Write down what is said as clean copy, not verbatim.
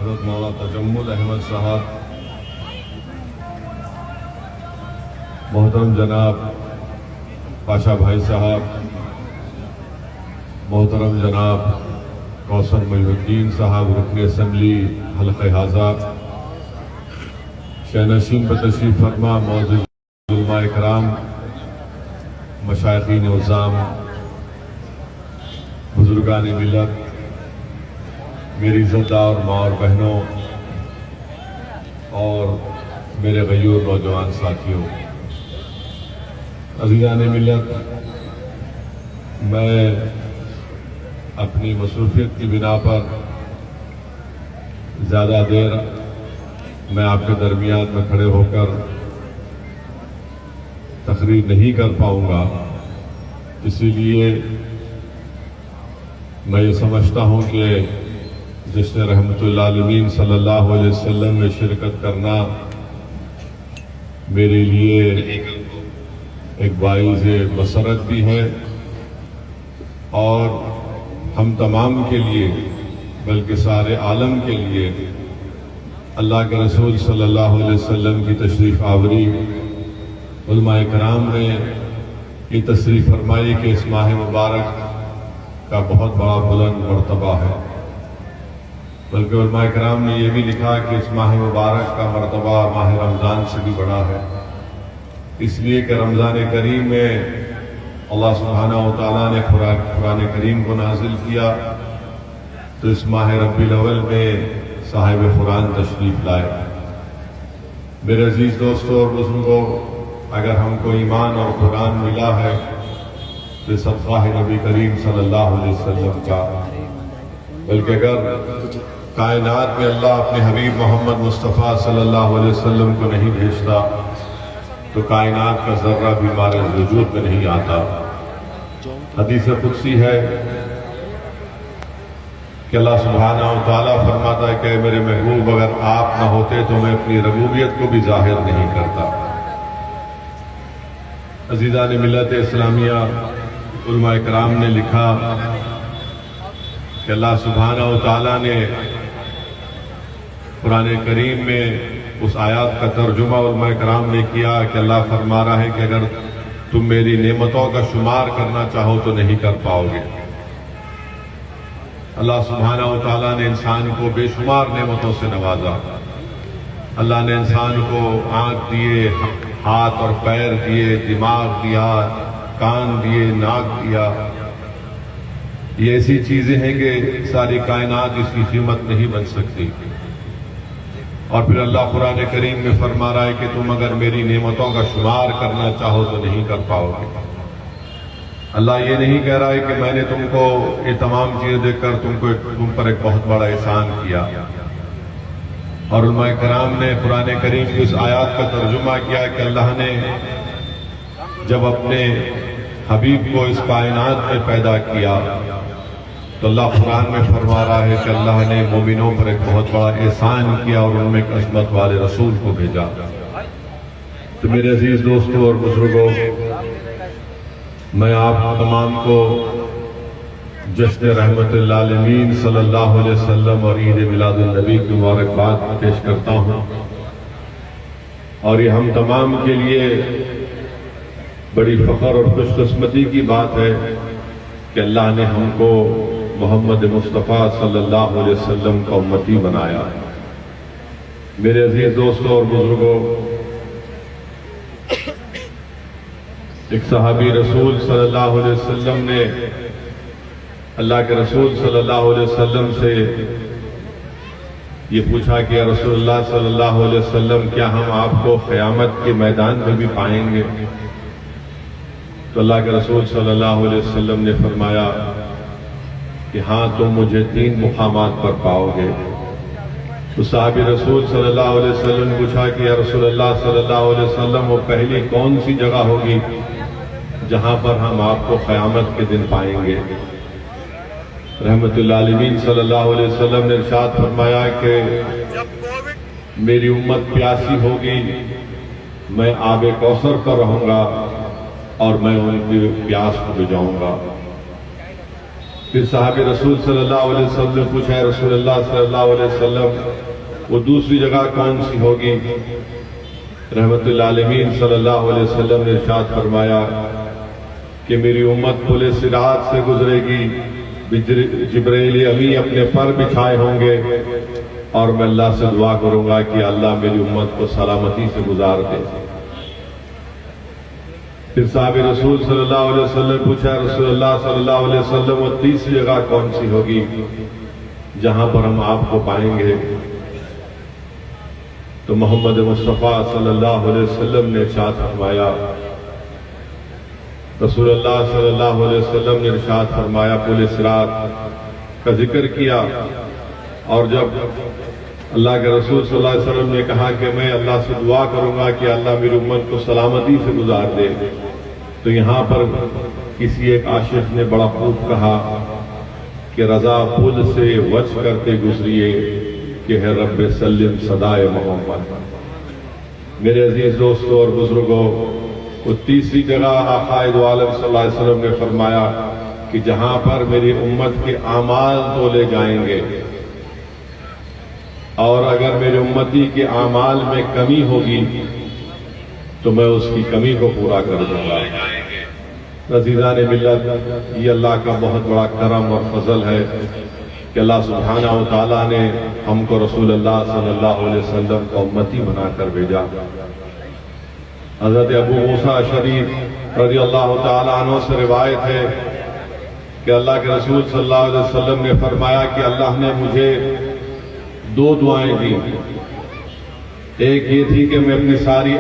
حضرت مولانا تجمل احمد صاحب، محترم جناب پاشا بھائی صاحب، محترم جناب کوثر محی الدین صاحب رکن اسمبلی حلقہ حاضہ، شہنشین بتشریف فرما معزز علماء کرام، مشائخین عظام، بزرگان ملت، میری عزتدار ماں اور بہنوں اور میرے غیور نوجوان ساتھیوں، عزیزان ملت، میں اپنی مصروفیت کی بنا پر زیادہ دیر میں آپ کے درمیان میں کھڑے ہو کر تقریر نہیں کر پاؤں گا، اسی لیے میں یہ سمجھتا ہوں کہ جشن رحمت اللہ عالمین صلی اللہ علیہ وسلم میں شرکت کرنا میرے لیے ایک باعث مسرت بھی ہے اور ہم تمام کے لیے بلکہ سارے عالم کے لیے اللہ کے رسول صلی اللہ علیہ وسلم کی تشریف آوری، علماء کرام نے یہ تشریف فرمائی کہ اس ماہ مبارک کا بہت بڑا بلند مرتبہ ہے، بلکہ علماء کرام نے یہ بھی لکھا کہ اس ماہ مبارک کا مرتبہ ماہ رمضان سے بھی بڑا ہے، اس لیے کہ رمضان کریم میں اللہ سبحانہ و تعالیٰ نے قرآن کریم کو نازل کیا، تو اس ماہ ربیع الاول میں صاحب قرآن تشریف لائے۔ میرے عزیز دوستوں اور بزرگوں، اگر ہم کو ایمان اور قرآن ملا ہے تو صدقہ نبی کریم صلی اللہ علیہ وسلم کا، بلکہ اگر کائنات میں اللہ اپنے حبیب محمد مصطفیٰ صلی اللہ علیہ وسلم کو نہیں بھیجتا تو کائنات کا ذرہ بھی ہمارے وجود میں نہیں آتا۔ حدیث قدسی ہے کہ اللہ سبحانہ و تعالیٰ فرماتا ہے کہ میرے محبوب اگر آپ نہ ہوتے تو میں اپنی ربوبیت کو بھی ظاہر نہیں کرتا۔ عزیزان ملت اسلامیہ، علماء کرام نے لکھا کہ اللہ سبحانہ و تعالیٰ نے قرآن کریم میں اس آیات کا ترجمہ علماء کرام نے کیا کہ اللہ فرما رہا ہے کہ اگر تم میری نعمتوں کا شمار کرنا چاہو تو نہیں کر پاؤ گے۔ اللہ سبحانہ و تعالیٰ نے انسان کو بے شمار نعمتوں سے نوازا۔ اللہ نے انسان کو آنکھ دیے، ہاتھ اور پیر دیے، دماغ دیا، کان دیے، ناک دیا۔ یہ ایسی چیزیں ہیں کہ ساری کائنات اس کی قیمت نہیں بن سکتی۔ اور پھر اللہ قرآن کریم میں فرما رہا ہے کہ تم اگر میری نعمتوں کا شمار کرنا چاہو تو نہیں کر پاؤ گے۔ اللہ یہ نہیں کہہ رہا ہے کہ میں نے تم کو یہ تمام چیزیں دے کر تم پر ایک بہت بڑا احسان کیا۔ اور علماء کرام نے قرآن کریم کی اس آیات کا ترجمہ کیا کہ اللہ نے جب اپنے حبیب کو اس کائنات میں پیدا کیا تو اللہ قرآن میں فرما رہا ہے کہ اللہ نے مومنوں پر ایک بہت بڑا احسان کیا اور ان میں ایک عظمت والے رسول کو بھیجا۔ تو میرے عزیز دوستوں اور بزرگوں، میں آپ تمام کو جشن رحمت اللہ عالمین صلی اللہ علیہ وسلم اور عید میلاد النبی کی مبارکباد پیش کرتا ہوں، اور یہ ہم تمام کے لیے بڑی فخر اور خوش قسمتی کی بات ہے کہ اللہ نے ہم کو محمد مصطفیٰ صلی اللہ علیہ وسلم کا امتی بنایا۔ میرے عزیز دوستوں اور بزرگوں، ایک صحابی رسول صلی اللہ علیہ وسلم نے اللہ کے رسول صلی اللہ علیہ وسلم سے یہ پوچھا کہ یا رسول اللہ صلی اللہ علیہ وسلم، کیا ہم آپ کو قیامت کے میدان میں بھی پائیں گے؟ تو اللہ کے رسول صلی اللہ علیہ وسلم نے فرمایا کہ ہاں، تم مجھے 3 مقامات پر پاؤ گے۔ تو صحابی رسول صلی اللہ علیہ وسلم نے پوچھا کہ یا رسول اللہ صلی اللہ علیہ وسلم، وہ پہلی کون سی جگہ ہوگی جہاں پر ہم آپ کو قیامت کے دن پائیں گے؟ رحمت اللہ عالمین صلی اللہ علیہ وسلم نے ارشاد فرمایا کہ میری امت پیاسی ہوگی، میں آب کوثر پر رہوں گا اور میں ان کی پیاس کو بجھاؤں گا۔ پھر صحاب رسول صلی اللہ علیہ وسلم نے پوچھا ہے رسول اللہ صلی اللہ علیہ وسلم وہ دوسری جگہ کون سی ہوگی؟ رحمت للعالمین صلی اللہ علیہ وسلم نے ارشاد فرمایا کہ میری امت پل صراط سے گزرے گی، جبرائیل امی اپنے پر بچھائے ہوں گے اور میں اللہ سے دعا کروں گا کہ اللہ میری امت کو سلامتی سے گزار دے۔ پھر صحابہ رسول صلی اللہ علیہ وسلم نے پوچھا رسول اللہ صلی اللہ علیہ وسلم وہ تیسری جگہ کون سی ہوگی جہاں پر ہم آپ کو پائیں گے؟ تو محمد مصطفیٰ صلی اللہ علیہ وسلم نے ارشاد فرمایا، رسول اللہ صلی اللہ علیہ وسلم نے ارشاد فرمایا پل صراط کا ذکر کیا، اور جب اللہ کے رسول صلی اللہ علیہ وسلم نے کہا کہ میں اللہ سے دعا کروں گا کہ اللہ میری امت کو سلامتی سے گزار دے، تو یہاں پر کسی ایک عاشق نے بڑا خوب کہا کہ رضا پل سے وچ کرتے گزریے کہ ہے رب سلم صدائے محمد۔ میرے عزیز دوستوں اور بزرگوں، وہ تیسری جگہ آقا دو عالم صلی اللہ علیہ وسلم نے فرمایا کہ جہاں پر میری امت کے اعمال تولے جائیں گے، اور اگر میری امتی کے اعمال میں کمی ہوگی تو میں اس کی کمی کو پورا کر دوں گا۔ عزیزان ملت، یہ اللہ کا بہت بڑا کرم اور فضل ہے کہ اللہ سبحانہ و تعالیٰ نے ہم کو رسول اللہ صلی اللہ علیہ وسلم کو امتی بنا کر بھیجا۔ حضرت ابو موسیٰ اشعری رضی اللہ تعالیٰ عنہ سے روایت ہے کہ اللہ کے رسول صلی اللہ علیہ وسلم نے فرمایا کہ اللہ نے مجھے دو دعائیں دی، ایک یہ تھی کہ میں اپنی ساری